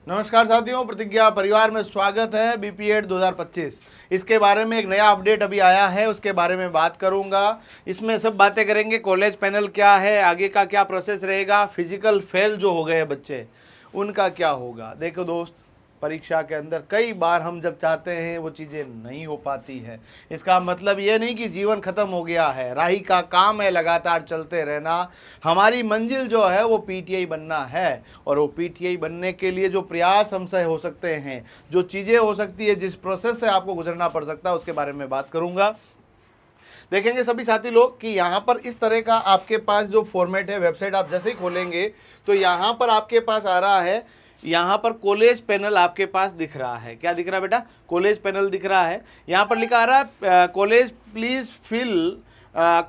नमस्कार साथियों, प्रतिज्ञा परिवार में स्वागत है। बीपीएड 2025 इसके बारे में एक नया अपडेट अभी आया है, उसके बारे में बात करूंगा। इसमें सब बातें करेंगे। कॉलेज पैनल क्या है, आगे का क्या प्रोसेस रहेगा, फिजिकल फेल जो हो गए बच्चे उनका क्या होगा। देखो दोस्त, परीक्षा के अंदर कई बार हम जब चाहते हैं वो चीज़ें नहीं हो पाती है। इसका मतलब ये नहीं कि जीवन खत्म हो गया है। राही का काम है लगातार चलते रहना। हमारी मंजिल जो है वो पीटीआई बनना है, और वो पीटीआई बनने के लिए जो प्रयास हमसे हो सकते हैं, जो चीज़ें हो सकती है, जिस प्रोसेस से आपको गुजरना पड़ सकता है, उसके बारे में बात करूंगा। देखेंगे सभी साथी लोग कि यहाँ पर इस तरह का आपके पास जो फॉर्मेट है, वेबसाइट आप जैसे ही खोलेंगे तो यहाँ पर आपके पास आ रहा है, यहाँ पर कॉलेज पैनल आपके पास दिख रहा है। क्या दिख रहा है बेटा? कॉलेज पैनल दिख रहा है। यहाँ पर लिखा आ रहा है college please fill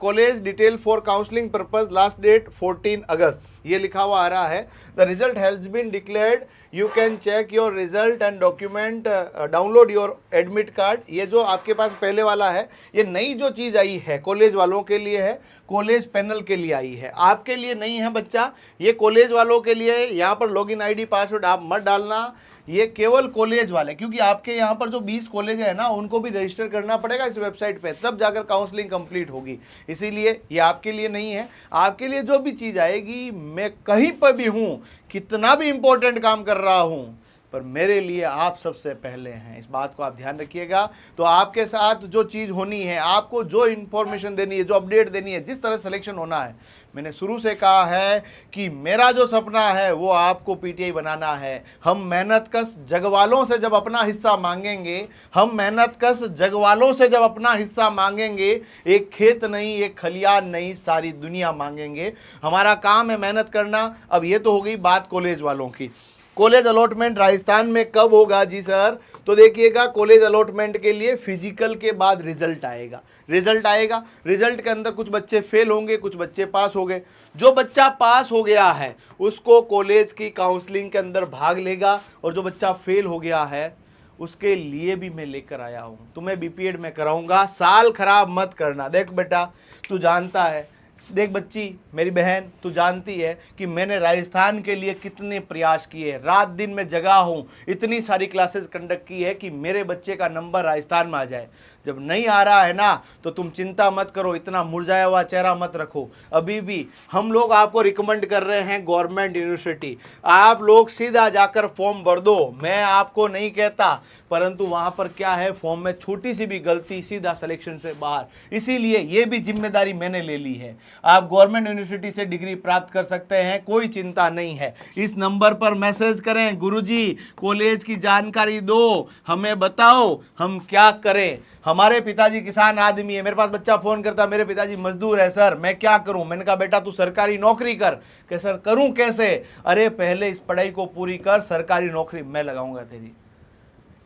college detail for counselling purpose, last date 14 अगस्त, ये लिखा हुआ आ रहा है। The result has been declared, you can check your result and document, download your admit card. ये जो आपके पास पहले वाला है, ये नई जो चीज़ आई है कॉलेज वालों के लिए है, कॉलेज पैनल के लिए आई है, आपके लिए नहीं है बच्चा। ये कॉलेज वालों के लिए है। यहाँ पर लॉगिन आईडी पासवर्ड आप मत डालना, ये केवल कॉलेज वाले, क्योंकि आपके यहाँ पर जो 20 कॉलेज है ना, उनको भी रजिस्टर करना पड़ेगा इस वेबसाइट पे, तब जाकर काउंसलिंग कंप्लीट होगी। इसीलिए ये आपके लिए नहीं है। आपके लिए जो भी चीज़ आएगी, मैं कहीं पर भी हूँ, कितना भी इंपॉर्टेंट काम कर रहा हूँ, पर मेरे लिए आप सबसे पहले हैं। इस बात को आप ध्यान रखिएगा। तो आपके साथ जो चीज़ होनी है, आपको जो इन्फॉर्मेशन देनी है, जो अपडेट देनी है, जिस तरह सिलेक्शन होना है, मैंने शुरू से कहा है कि मेरा जो सपना है वो आपको पीटीआई बनाना है। हम मेहनत कश जगवालों से जब अपना हिस्सा मांगेंगे, हम मेहनत कश जगवालों से जब अपना हिस्सा मांगेंगे, एक खेत नहीं, एक खलियान नहीं, सारी दुनिया मांगेंगे। हमारा काम है मेहनत करना। अब ये तो हो गई बात कॉलेज वालों की। कॉलेज अलॉटमेंट राजस्थान में कब होगा जी सर? तो देखिएगा, कॉलेज अलॉटमेंट के लिए फिजिकल के बाद रिजल्ट आएगा। रिजल्ट के अंदर कुछ बच्चे फेल होंगे, कुछ बच्चे पास हो गए। जो बच्चा पास हो गया है उसको कॉलेज की काउंसलिंग के अंदर भाग लेगा, और जो बच्चा फेल हो गया है उसके लिए भी मैं लेकर आया हूं। तुम्हें बीपीएड में कराऊंगा, साल खराब मत करना। देख बेटा, तू जानता है, देख बच्ची, मेरी बहन, तू जानती है कि मैंने राजस्थान के लिए कितने प्रयास किए, रात दिन में जगा हूँ, इतनी सारी क्लासेस कंडक्ट की है कि मेरे बच्चे का नंबर राजस्थान में आ जाए। जब नहीं आ रहा है ना, तो तुम चिंता मत करो, इतना मुरझाया हुआ चेहरा मत रखो। अभी भी हम लोग आपको रिकमेंड कर रहे हैं गवर्नमेंट यूनिवर्सिटी। आप लोग सीधा जाकर फॉर्म भर दो, मैं आपको नहीं कहता, परंतु वहां पर क्या है, फॉर्म में छोटी सी भी गलती, सीधा सिलेक्शन से बाहर। इसीलिए ये भी जिम्मेदारी मैंने ले ली है। आप गवर्नमेंट यूनिवर्सिटी से डिग्री प्राप्त कर सकते हैं, कोई चिंता नहीं है। इस नंबर पर मैसेज करें, गुरुजी कॉलेज की जानकारी दो, हमें बताओ हम क्या करें। हमारे पिताजी किसान आदमी है। मेरे पास बच्चा फोन करता, मेरे पिताजी मजदूर है सर, मैं क्या करूं? मैंने कहा बेटा तू सरकारी नौकरी कर। कि सर करूं कैसे? अरे पहले इस पढ़ाई को पूरी कर, सरकारी नौकरी मैं लगाऊंगा तेरी।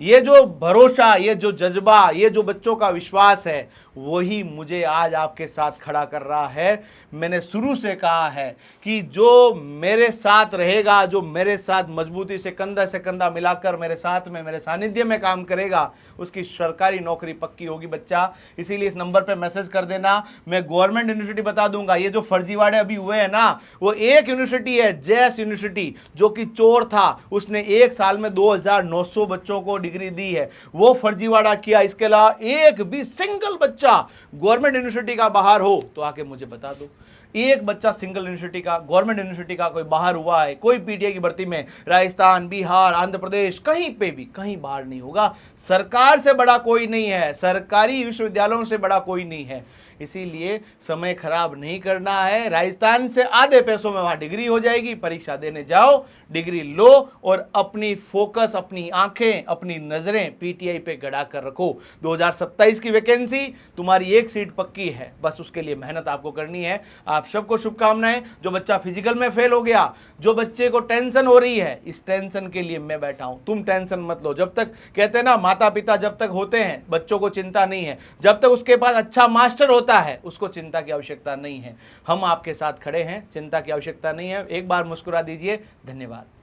ये जो भरोसा, ये जो जज्बा, ये जो बच्चों का विश्वास है, वही मुझे आज आपके साथ खड़ा कर रहा है। मैंने शुरू से कहा है कि जो मेरे साथ रहेगा, जो मेरे साथ मजबूती से कंधा मिलाकर मेरे साथ में, मेरे सानिध्य में काम करेगा, उसकी सरकारी नौकरी पक्की होगी बच्चा। इसीलिए इस नंबर पे मैसेज कर देना, मैं गवर्नमेंट यूनिवर्सिटी बता दूंगा। ये जो फर्जीवाड़े अभी हुए हैं ना, वो एक यूनिवर्सिटी है, जैस यूनिवर्सिटी, जो कि चोर था, उसने एक साल में 2900 बच्चों को डिग्री दी है, वो फर्जीवाड़ा किया। इसके अलावा एक भी सिंगल बच्चा गवर्नमेंट यूनिवर्सिटी का बाहर हो तो आके मुझे बता दो। एक बच्चा सिंगल यूनिवर्सिटी का, गवर्नमेंट यूनिवर्सिटी का कोई बाहर हुआ है, कोई पीटीआई की भर्ती में राजस्थान, बिहार, आंध्र प्रदेश, कहीं पे भी कहीं बाहर नहीं होगा। सरकार से बड़ा कोई नहीं है, सरकारी विश्वविद्यालयों से बड़ा कोई नहीं है। इसीलिए समय खराब नहीं करना है। राजस्थान से आधे पैसों में वहां डिग्री हो जाएगी, परीक्षा देने जाओ, डिग्री लो, और अपनी फोकस, अपनी आंखें, अपनी नजरें पीटीआई पे गड़ा कर रखो। 2027 की वैकेंसी, तुम्हारी एक सीट पक्की है, बस उसके लिए मेहनत आपको करनी है। आप सबको शुभकामनाएं। जो बच्चा फिजिकल में फेल हो गया, जो बच्चे को टेंशन हो रही है, इस टेंशन के लिए मैं बैठा हूं। तुम टेंशन मत लो। जब तक, कहते हैं ना, माता पिता जब तक होते हैं बच्चों को चिंता नहीं है, जब तक उसके पास अच्छा मास्टर होता है उसको चिंता की आवश्यकता नहीं है। हम आपके साथ खड़े हैं, चिंता की आवश्यकता नहीं है। एक बार मुस्कुरा दीजिए। धन्यवाद।